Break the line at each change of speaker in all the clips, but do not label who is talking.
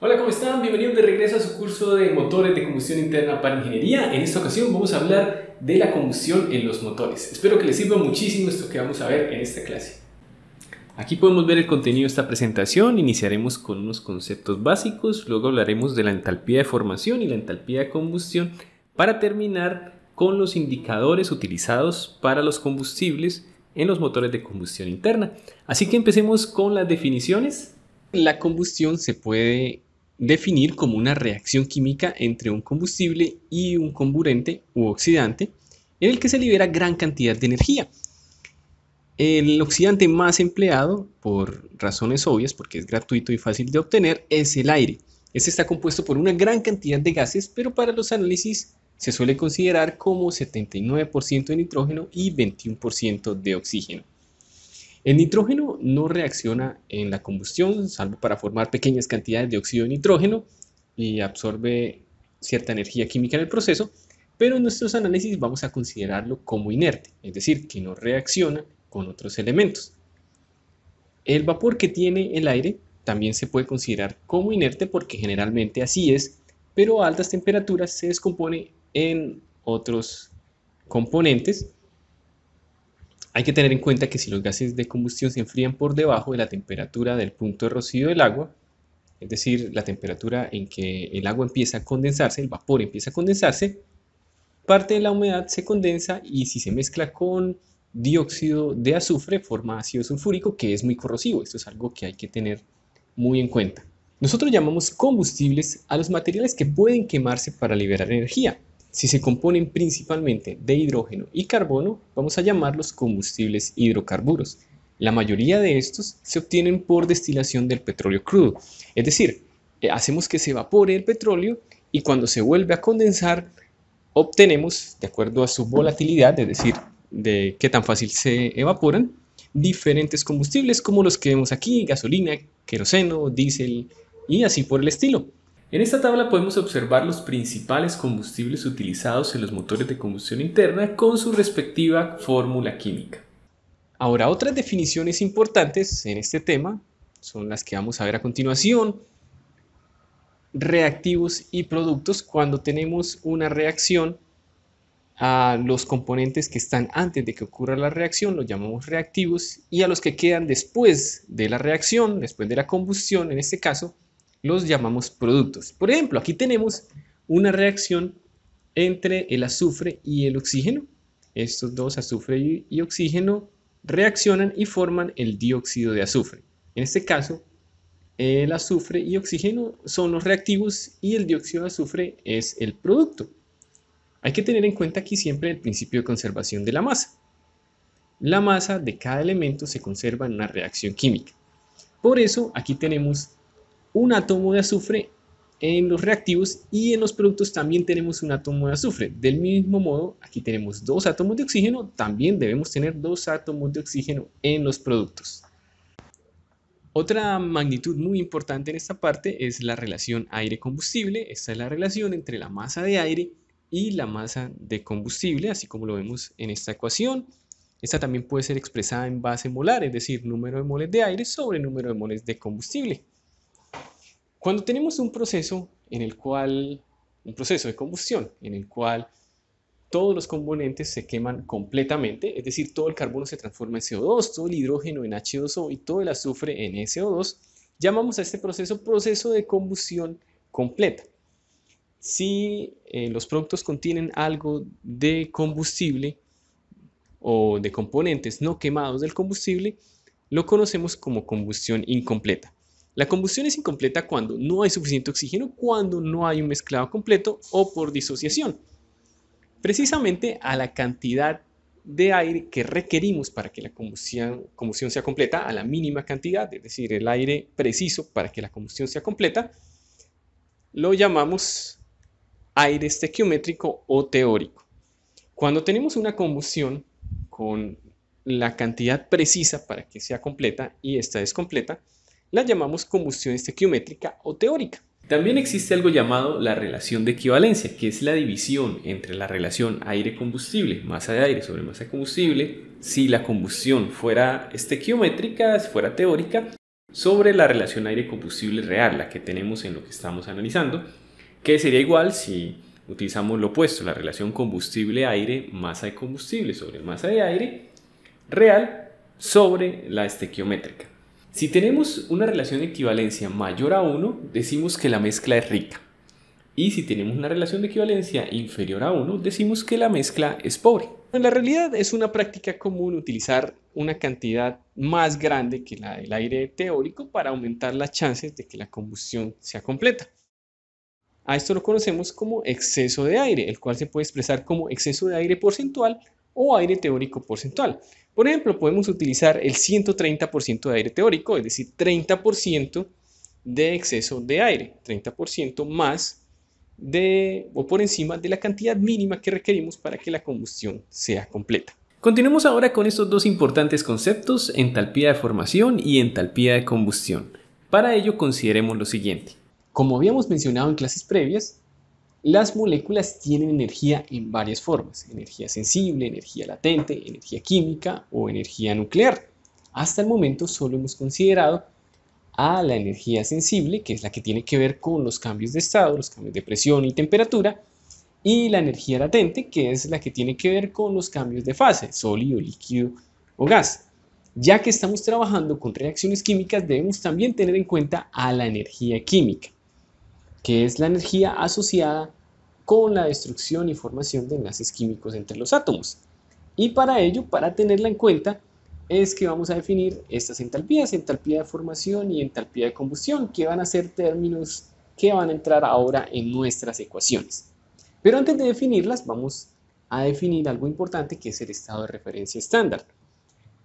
Hola, ¿cómo están? Bienvenidos de regreso a su curso de motores de combustión interna para ingeniería. En esta ocasión vamos a hablar de la combustión en los motores. Espero que les sirva muchísimo esto que vamos a ver en esta clase. Aquí podemos ver el contenido de esta presentación. Iniciaremos con unos conceptos básicos, luego hablaremos de la entalpía de formación y la entalpía de combustión, para terminar con los indicadores utilizados para los combustibles en los motores de combustión interna. Así que empecemos con las definiciones. La combustión se puede definir como una reacción química entre un combustible y un comburente u oxidante en el que se libera gran cantidad de energía. El oxidante más empleado, por razones obvias, porque es gratuito y fácil de obtener, es el aire. Este está compuesto por una gran cantidad de gases, pero para los análisis se suele considerar como 79% de nitrógeno y 21% de oxígeno. El nitrógeno no reacciona en la combustión, salvo para formar pequeñas cantidades de óxido de nitrógeno, y absorbe cierta energía química en el proceso, pero en nuestros análisis vamos a considerarlo como inerte, es decir, que no reacciona con otros elementos. El vapor que tiene el aire también se puede considerar como inerte porque generalmente así es, pero a altas temperaturas se descompone en otros componentes. Hay que tener en cuenta que si los gases de combustión se enfrían por debajo de la temperatura del punto de rocío del agua, es decir, la temperatura en que el agua empieza a condensarse, el vapor empieza a condensarse, parte de la humedad se condensa y si se mezcla con dióxido de azufre forma ácido sulfúrico, que es muy corrosivo. Esto es algo que hay que tener muy en cuenta. Nosotros llamamos combustibles a los materiales que pueden quemarse para liberar energía. Si se componen principalmente de hidrógeno y carbono, vamos a llamarlos combustibles hidrocarburos. La mayoría de estos se obtienen por destilación del petróleo crudo, es decir, hacemos que se evapore el petróleo y cuando se vuelve a condensar, obtenemos, de acuerdo a su volatilidad, es decir, de qué tan fácil se evaporan, diferentes combustibles como los que vemos aquí: gasolina, queroseno, diésel y así por el estilo. En esta tabla podemos observar los principales combustibles utilizados en los motores de combustión interna con su respectiva fórmula química. Ahora, otras definiciones importantes en este tema son las que vamos a ver a continuación. Reactivos y productos: cuando tenemos una reacción, a los componentes que están antes de que ocurra la reacción los llamamos reactivos, y a los que quedan después de la reacción, después de la combustión en este caso, los llamamos productos. Por ejemplo, aquí tenemos una reacción entre el azufre y el oxígeno. Estos dos, azufre y oxígeno, reaccionan y forman el dióxido de azufre. En este caso, el azufre y oxígeno son los reactivos y el dióxido de azufre es el producto. Hay que tener en cuenta aquí siempre el principio de conservación de la masa. La masa de cada elemento se conserva en una reacción química. Por eso aquí tenemos un átomo de azufre en los reactivos y en los productos también tenemos un átomo de azufre. Del mismo modo, aquí tenemos dos átomos de oxígeno, también debemos tener dos átomos de oxígeno en los productos. Otra magnitud muy importante en esta parte es la relación aire-combustible. Esta es la relación entre la masa de aire y la masa de combustible, así como lo vemos en esta ecuación. Esta también puede ser expresada en base molar, es decir, número de moles de aire sobre número de moles de combustible. Cuando tenemos un proceso de combustión, en el cual todos los componentes se queman completamente, es decir, todo el carbono se transforma en CO2, todo el hidrógeno en H2O y todo el azufre en SO2, llamamos a este proceso de combustión completa. Si los productos contienen algo de combustible o de componentes no quemados del combustible, lo conocemos como combustión incompleta. La combustión es incompleta cuando no hay suficiente oxígeno, cuando no hay un mezclado completo o por disociación. Precisamente a la cantidad de aire que requerimos para que la combustión sea completa, a la mínima cantidad, es decir, el aire preciso para que la combustión sea completa, lo llamamos aire estequiométrico o teórico. Cuando tenemos una combustión con la cantidad precisa para que sea completa y esta es completa, la llamamos combustión estequiométrica o teórica. También existe algo llamado la relación de equivalencia, que es la división entre la relación aire-combustible, masa de aire sobre masa de combustible. Si la combustión fuera estequiométrica, fuera teórica, sobre la relación aire-combustible real, la que tenemos en lo que estamos analizando, que sería igual si utilizamos lo opuesto, la relación combustible-aire, masa de combustible sobre masa de aire real sobre la estequiométrica. Si tenemos una relación de equivalencia mayor a 1, decimos que la mezcla es rica. Y si tenemos una relación de equivalencia inferior a 1, decimos que la mezcla es pobre. En la realidad es una práctica común utilizar una cantidad más grande que la del aire teórico para aumentar las chances de que la combustión sea completa. A esto lo conocemos como exceso de aire, el cual se puede expresar como exceso de aire porcentual o aire teórico porcentual. Por ejemplo, podemos utilizar el 130% de aire teórico, es decir, 30% de exceso de aire, 30% más o por encima de la cantidad mínima que requerimos para que la combustión sea completa. Continuemos ahora con estos dos importantes conceptos, entalpía de formación y entalpía de combustión. Para ello consideremos lo siguiente. Como habíamos mencionado en clases previas, las moléculas tienen energía en varias formas: energía sensible, energía latente, energía química o energía nuclear. Hasta el momento solo hemos considerado a la energía sensible, que es la que tiene que ver con los cambios de estado, los cambios de presión y temperatura, y la energía latente, que es la que tiene que ver con los cambios de fase, sólido, líquido o gas. Ya que estamos trabajando con reacciones químicas, debemos también tener en cuenta a la energía química, que es la energía asociada con la destrucción y formación de enlaces químicos entre los átomos. Y para ello, para tenerla en cuenta, es que vamos a definir estas entalpías, entalpía de formación y entalpía de combustión, que van a ser términos que van a entrar ahora en nuestras ecuaciones. Pero antes de definirlas, vamos a definir algo importante, que es el estado de referencia estándar.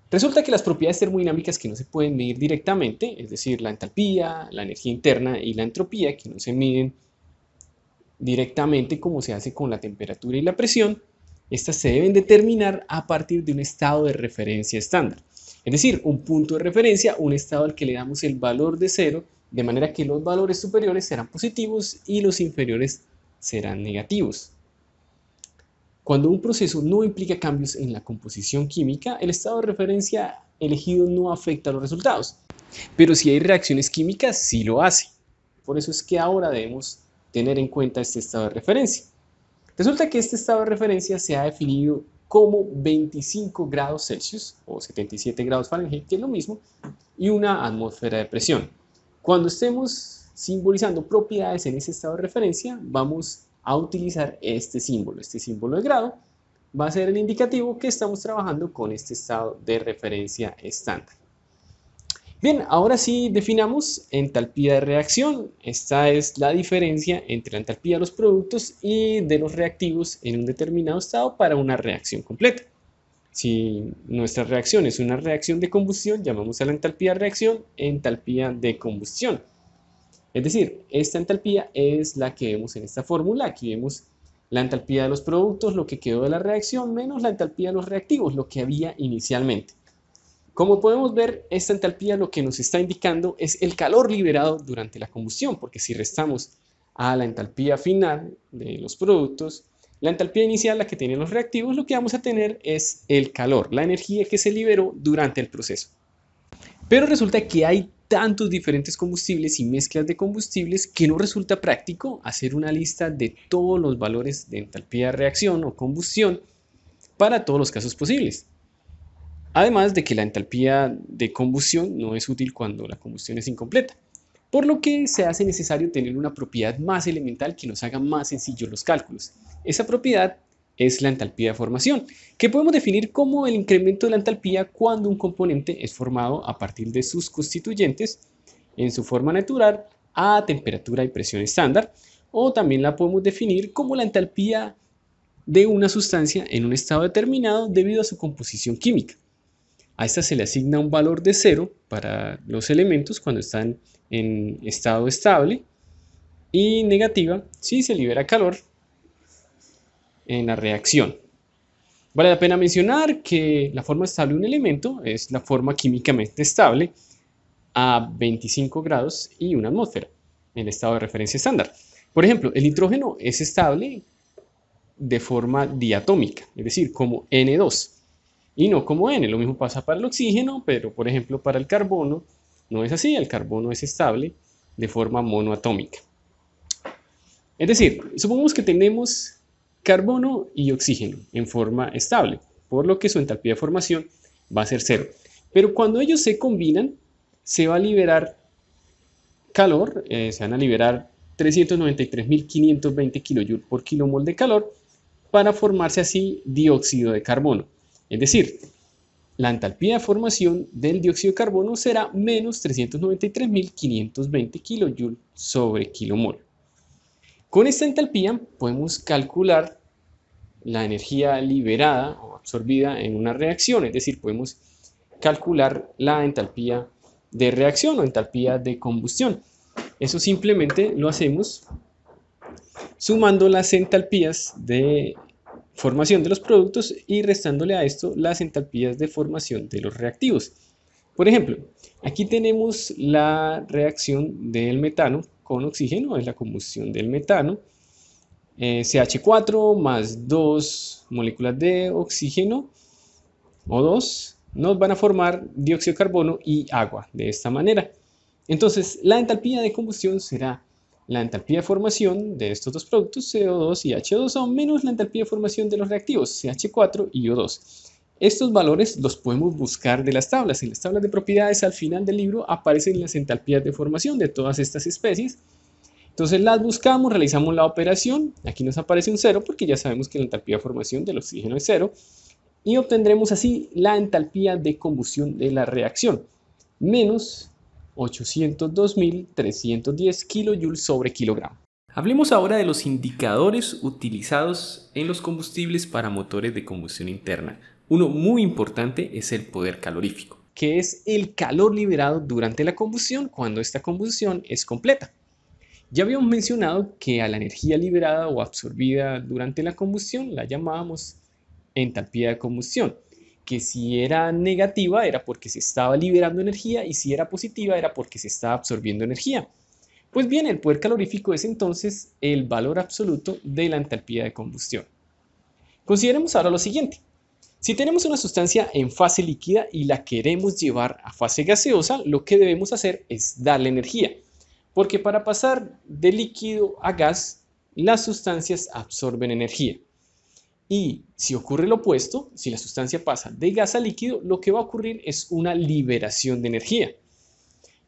Resulta que las propiedades termodinámicas que no se pueden medir directamente, es decir, la entalpía, la energía interna y la entropía, que no se miden directamente como se hace con la temperatura y la presión, estas se deben determinar a partir de un estado de referencia estándar. Es decir, un punto de referencia, un estado al que le damos el valor de 0, de manera que los valores superiores serán positivos y los inferiores serán negativos. Cuando un proceso no implica cambios en la composición química, el estado de referencia elegido no afecta a los resultados. Pero si hay reacciones químicas, sí lo hace. Por eso es que ahora debemos tener en cuenta este estado de referencia. Resulta que este estado de referencia se ha definido como 25 grados Celsius o 77 grados Fahrenheit, que es lo mismo, y una atmósfera de presión. Cuando estemos simbolizando propiedades en ese estado de referencia, vamos a utilizar este símbolo de grado. Va a ser el indicativo que estamos trabajando con este estado de referencia estándar. Bien, ahora sí definamos entalpía de reacción. Esta es la diferencia entre la entalpía de los productos y de los reactivos en un determinado estado para una reacción completa. Si nuestra reacción es una reacción de combustión, llamamos a la entalpía de reacción entalpía de combustión. Es decir, esta entalpía es la que vemos en esta fórmula. Aquí vemos la entalpía de los productos, lo que quedó de la reacción, menos la entalpía de los reactivos, lo que había inicialmente. Como podemos ver, esta entalpía lo que nos está indicando es el calor liberado durante la combustión, porque si restamos a la entalpía final de los productos, la entalpía inicial, la que tenían los reactivos, lo que vamos a tener es el calor, la energía que se liberó durante el proceso. Pero resulta que hay tantos diferentes combustibles y mezclas de combustibles que no resulta práctico hacer una lista de todos los valores de entalpía de reacción o combustión para todos los casos posibles. Además de que la entalpía de combustión no es útil cuando la combustión es incompleta, por lo que se hace necesario tener una propiedad más elemental que nos haga más sencillos los cálculos. Esa propiedad es la entalpía de formación, que podemos definir como el incremento de la entalpía cuando un componente es formado a partir de sus constituyentes en su forma natural a temperatura y presión estándar, o también la podemos definir como la entalpía de una sustancia en un estado determinado debido a su composición química. A esta se le asigna un valor de 0 para los elementos cuando están en estado estable y negativa si se libera calor en la reacción. Vale la pena mencionar que la forma estable de un elemento es la forma químicamente estable a 25 grados y una atmósfera, en el estado de referencia estándar. Por ejemplo, el nitrógeno es estable de forma diatómica, es decir, como N2. Y no como N, lo mismo pasa para el oxígeno, pero por ejemplo para el carbono
no es así, el carbono es estable de forma monoatómica. Es decir, supongamos que tenemos carbono y oxígeno en forma estable, por lo que su entalpía de formación va a ser cero. Pero cuando ellos se combinan, se va a liberar calor, se van a liberar 393.520 kJ por kilomol de calor para formarse así dióxido de carbono. Es decir, la entalpía de formación del dióxido de carbono será menos 393.520 kJ sobre kilomol. Con esta entalpía podemos calcular la energía liberada o absorbida en una reacción, es decir, podemos calcular la entalpía de reacción o entalpía de combustión. Eso simplemente lo hacemos sumando las entalpías de formación de los productos y restándole a esto las entalpías de formación de los reactivos. Por ejemplo, aquí tenemos la reacción del metano con oxígeno, es la combustión del metano. CH4 más 2 moléculas de oxígeno O2 nos van a formar dióxido de carbono y agua de esta manera. Entonces, la entalpía de combustión será la entalpía de formación de estos dos productos, CO2 y H2O, menos la entalpía de formación de los reactivos, CH4 y O2. Estos valores los podemos buscar de las tablas. En las tablas de propiedades al final del libro aparecen las entalpías de formación de todas estas especies. Entonces las buscamos, realizamos la operación, aquí nos aparece un 0 porque ya sabemos que la entalpía de formación del oxígeno es 0 y obtendremos así la entalpía de combustión de la reacción, menos 802.310 kJ sobre kilogramo.
Hablemos ahora de los indicadores utilizados en los combustibles para motores de combustión interna. Uno muy importante es el poder calorífico,
que es el calor liberado durante la combustión cuando esta combustión es completa. Ya habíamos mencionado que a la energía liberada o absorbida durante la combustión la llamábamos entalpía de combustión, que si era negativa era porque se estaba liberando energía y si era positiva era porque se estaba absorbiendo energía. Pues bien, el poder calorífico es entonces el valor absoluto de la entalpía de combustión. Consideremos ahora lo siguiente. Si tenemos una sustancia en fase líquida y la queremos llevar a fase gaseosa, lo que debemos hacer es darle energía. Porque para pasar de líquido a gas, las sustancias absorben energía. Y si ocurre lo opuesto, si la sustancia pasa de gas a líquido, lo que va a ocurrir es una liberación de energía.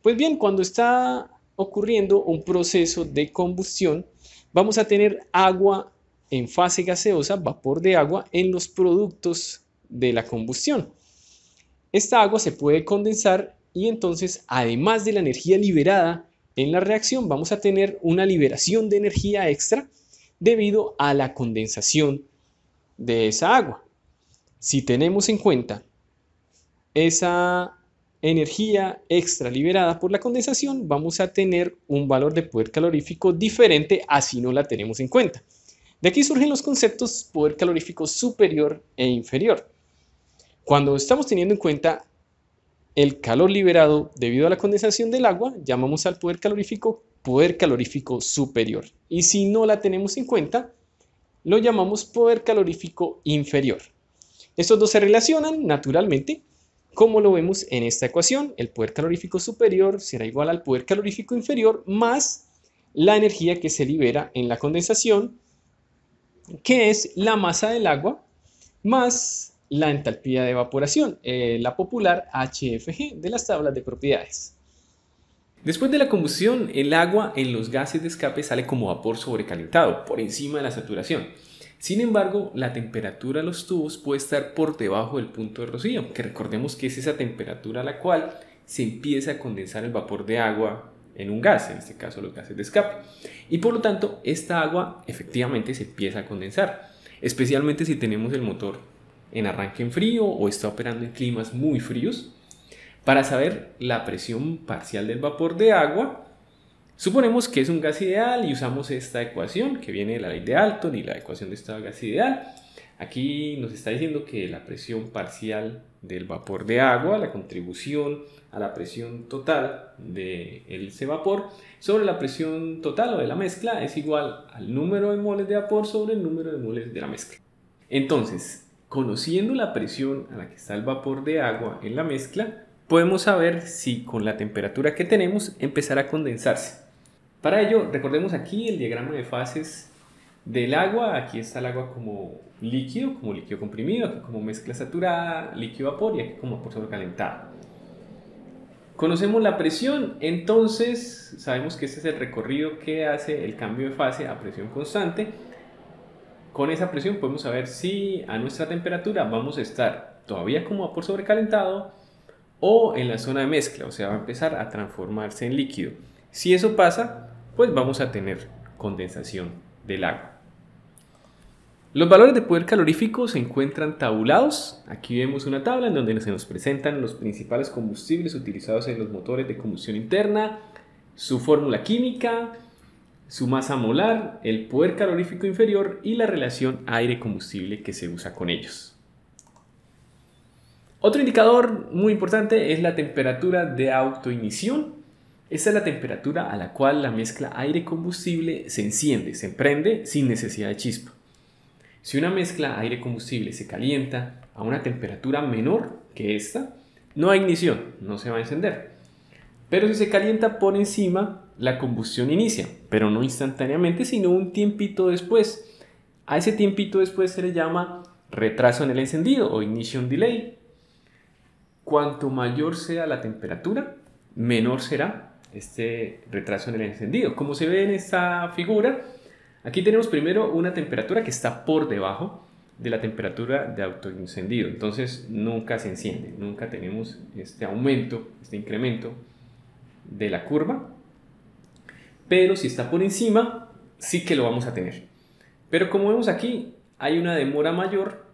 Pues bien, cuando está ocurriendo un proceso de combustión, vamos a tener agua en fase gaseosa, vapor de agua, en los productos de la combustión. Esta agua se puede condensar y entonces, además de la energía liberada en la reacción, vamos a tener una liberación de energía extra debido a la condensación de esa agua. Si tenemos en cuenta esa energía extra liberada por la condensación, vamos a tener un valor de poder calorífico diferente a si no la tenemos en cuenta. De aquí surgen los conceptos poder calorífico superior e inferior. Cuando estamos teniendo en cuenta el calor liberado debido a la condensación del agua, llamamos al poder calorífico superior. Y si no la tenemos en cuenta, lo llamamos poder calorífico inferior. Estos dos se relacionan naturalmente, como lo vemos en esta ecuación. El poder calorífico superior será igual al poder calorífico inferior más la energía que se libera en la condensación, que es la masa del agua, más la entalpía de evaporación, la popular HFG de las tablas de propiedades.
Después de la combustión, el agua en los gases de escape sale como vapor sobrecalentado, por encima de la saturación. Sin embargo, la temperatura de los tubos puede estar por debajo del punto de rocío, que recordemos que es esa temperatura a la cual se empieza a condensar el vapor de agua en un gas, en este caso los gases de escape. Y por lo tanto, esta agua efectivamente se empieza a condensar, especialmente si tenemos el motor en arranque en frío o está operando en climas muy fríos. Para saber la presión parcial del vapor de agua, suponemos que es un gas ideal y usamos esta ecuación que viene de la ley de Dalton y la ecuación de estado de gas ideal. Aquí nos está diciendo que la presión parcial del vapor de agua, la contribución a la presión total de ese vapor sobre la presión total o de la mezcla es igual al número de moles de vapor sobre el número de moles de la mezcla. Entonces, conociendo la presión a la que está el vapor de agua en la mezcla, podemos saber si con la temperatura que tenemos empezará a condensarse. Para ello, recordemos aquí el diagrama de fases del agua. Aquí está el agua como líquido comprimido, aquí como mezcla saturada, líquido vapor y aquí como vapor sobrecalentado. Conocemos la presión, entonces sabemos que este es el recorrido que hace el cambio de fase a presión constante. Con esa presión podemos saber si a nuestra temperatura vamos a estar todavía como vapor sobrecalentado o en la zona de mezcla, o sea, va a empezar a transformarse en líquido. Si eso pasa, pues vamos a tener condensación del agua. Los valores de poder calorífico se encuentran tabulados. Aquí vemos una tabla en donde se nos presentan los principales combustibles utilizados en los motores de combustión interna, su fórmula química, su masa molar, el poder calorífico inferior y la relación aire-combustible que se usa con ellos. Otro indicador muy importante es la temperatura de autoignición. Esta es la temperatura a la cual la mezcla aire-combustible se enciende, se prende sin necesidad de chispa. Si una mezcla aire-combustible se calienta a una temperatura menor que esta, no hay ignición, no se va a encender. Pero si se calienta por encima, la combustión inicia, pero no instantáneamente, sino un tiempito después. A ese tiempito después se le llama retraso en el encendido o ignition delay. Cuanto mayor sea la temperatura, menor será este retraso en el encendido. Como se ve en esta figura, aquí tenemos primero una temperatura que está por debajo de la temperatura de autoencendido. Entonces nunca se enciende, nunca tenemos este aumento, este incremento de la curva. Pero si está por encima, sí que lo vamos a tener. Pero como vemos aquí, hay una demora mayor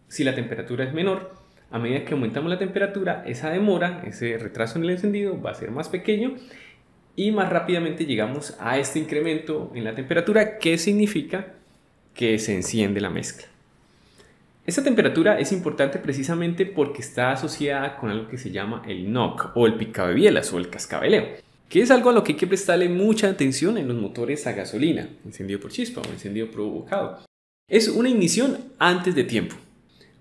si la temperatura es menor. A medida que aumentamos la temperatura, esa demora, ese retraso en el encendido va a ser más pequeño y más rápidamente llegamos a este incremento en la temperatura, que significa que se enciende la mezcla. Esta temperatura es importante precisamente porque está asociada con algo que se llama el knock o el picabebielas o el cascabeleo, que es algo a lo que hay que prestarle mucha atención en los motores a gasolina, encendido por chispa o encendido provocado. Es una ignición antes de tiempo,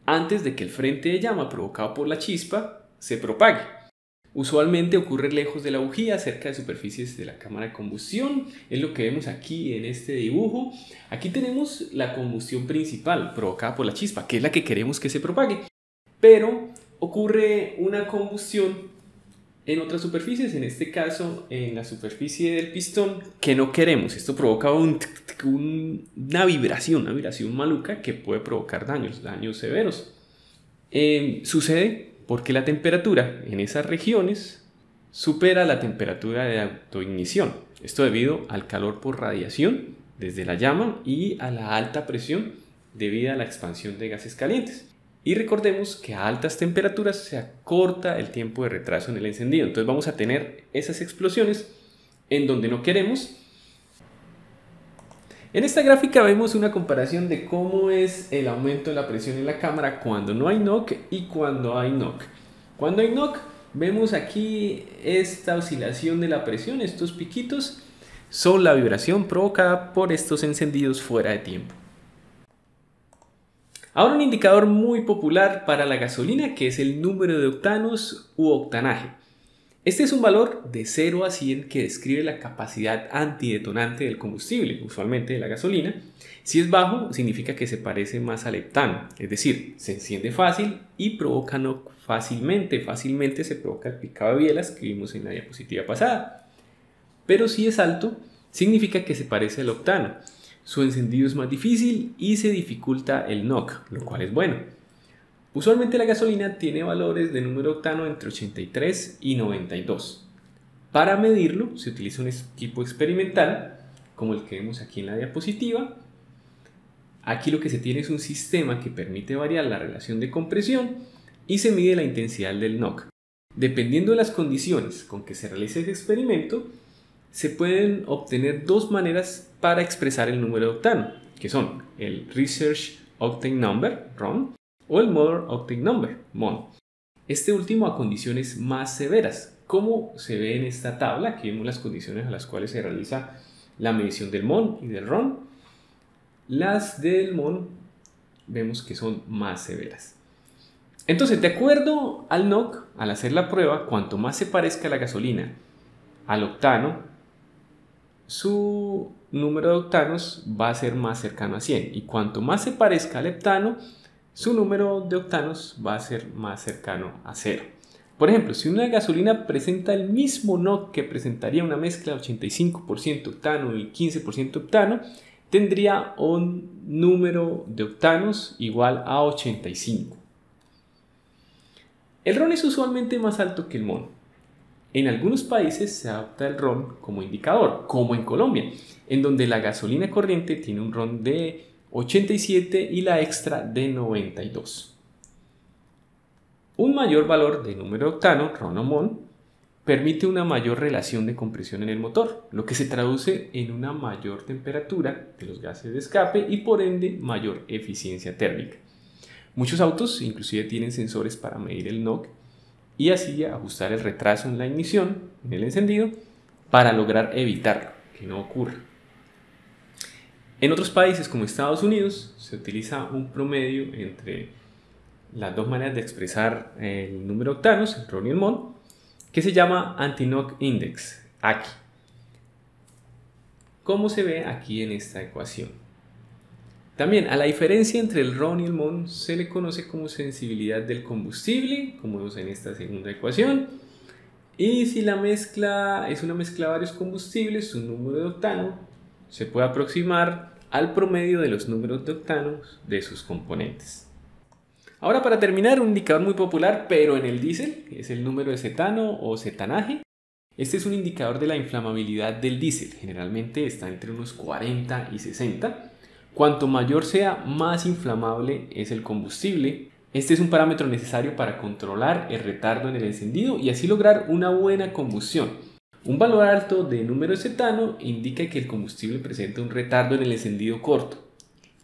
antes de que el frente de llama provocado por la chispa se propague. Usualmente ocurre lejos de la bujía, cerca de superficies de la cámara de combustión. Es lo que vemos aquí en este dibujo. Aquí tenemos la combustión principal provocada por la chispa, que es la que queremos que se propague. Pero ocurre una combustión en otras superficies, en este caso en la superficie del pistón, que no queremos. Esto provoca una vibración maluca que puede provocar daños severos. Sucede porque la temperatura en esas regiones supera la temperatura de autoignición. Esto debido al calor por radiación desde la llama y a la alta presión debido a la expansión de gases calientes. Y recordemos que a altas temperaturas se acorta el tiempo de retraso en el encendido. Entonces vamos a tener esas explosiones en donde no queremos. En esta gráfica vemos una comparación de cómo es el aumento de la presión en la cámara cuando no hay knock y cuando hay knock. Cuando hay knock, vemos aquí esta oscilación de la presión, estos piquitos son la vibración provocada por estos encendidos fuera de tiempo. Ahora un indicador muy popular para la gasolina, que es el número de octanos u octanaje. Este es un valor de 0 a 100 que describe la capacidad antidetonante del combustible, usualmente de la gasolina. Si es bajo, significa que se parece más al heptano, es decir, se enciende fácil y provoca knock fácilmente. Fácilmente se provoca el picado de bielas que vimos en la diapositiva pasada. Pero si es alto, significa que se parece al octano. Su encendido es más difícil y se dificulta el knock, lo cual es bueno. Usualmente la gasolina tiene valores de número octano entre 83 y 92. Para medirlo se utiliza un equipo experimental como el que vemos aquí en la diapositiva. Aquí lo que se tiene es un sistema que permite variar la relación de compresión y se mide la intensidad del knock. Dependiendo de las condiciones con que se realice ese experimento, se pueden obtener dos maneras para expresar el número de octano, que son el Research Octane Number, RON, o el Motor Octane Number, MON. Este último a condiciones más severas, como se ve en esta tabla. Aquí vemos las condiciones a las cuales se realiza la medición del MON y del RON. Las del MON vemos que son más severas. Entonces, de acuerdo al NOC, al hacer la prueba, cuanto más se parezca la gasolina al octano, su número de octanos va a ser más cercano a 100. Y cuanto más se parezca al heptano, su número de octanos va a ser más cercano a 0. Por ejemplo, si una gasolina presenta el mismo NOC que presentaría una mezcla de 85% octano y 15% heptano, tendría un número de octanos igual a 85. El ron es usualmente más alto que el MON. En algunos países se adopta el ron como indicador, como en Colombia, en donde la gasolina corriente tiene un ron de 87 y la extra de 92. Un mayor valor de número de octano, ron o MON, permite una mayor relación de compresión en el motor, lo que se traduce en una mayor temperatura de los gases de escape y por ende mayor eficiencia térmica. Muchos autos inclusive tienen sensores para medir el NOC y así ajustar el retraso en la ignición, en el encendido, para lograr evitar que no ocurra. En otros países como Estados Unidos se utiliza un promedio entre las dos maneras de expresar el número de octanos, el ron y el MON, que se llama Anti-NOC Index, AKI, como se ve aquí en esta ecuación. También a la diferencia entre el ron y el MON se le conoce como sensibilidad del combustible, como vemos en esta segunda ecuación. Y si la mezcla es una mezcla de varios combustibles, su número de octano se puede aproximar al promedio de los números de octanos de sus componentes. Ahora, para terminar, un indicador muy popular, pero en el diésel, es el número de cetano o cetanaje. Este es un indicador de la inflamabilidad del diésel, generalmente está entre unos 40 y 60. Cuanto mayor sea, más inflamable es el combustible. Este es un parámetro necesario para controlar el retardo en el encendido y así lograr una buena combustión. Un valor alto de número de cetano indica que el combustible presenta un retardo en el encendido corto.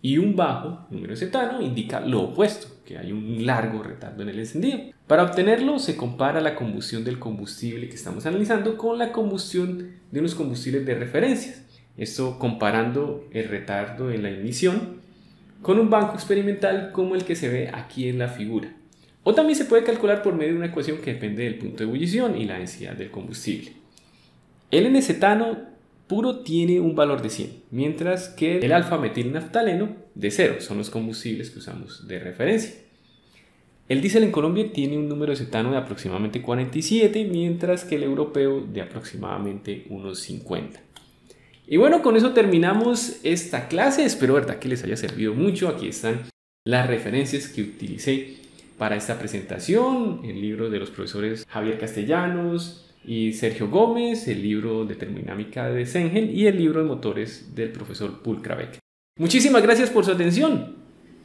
Y un bajo número de cetano indica lo opuesto, que hay un largo retardo en el encendido. Para obtenerlo se compara la combustión del combustible que estamos analizando con la combustión de unos combustibles de referencia. Esto comparando el retardo en la ignición con un banco experimental como el que se ve aquí en la figura. O también se puede calcular por medio de una ecuación que depende del punto de ebullición y la densidad del combustible. El N-cetano puro tiene un valor de 100, mientras que el alfa-metilnaftaleno de 0 son los combustibles que usamos de referencia. El diésel en Colombia tiene un número de cetano de aproximadamente 47, mientras que el europeo de aproximadamente unos 50. Y bueno, con eso terminamos esta clase. Espero, verdad, que les haya servido mucho. Aquí están las referencias que utilicé para esta presentación. El libro de los profesores Javier Castellanos y Sergio Gómez, el libro de termodinámica de Sengel y el libro de motores del profesor Pulcravec. Muchísimas gracias por su atención.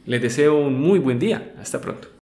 Les deseo un muy buen día. Hasta pronto.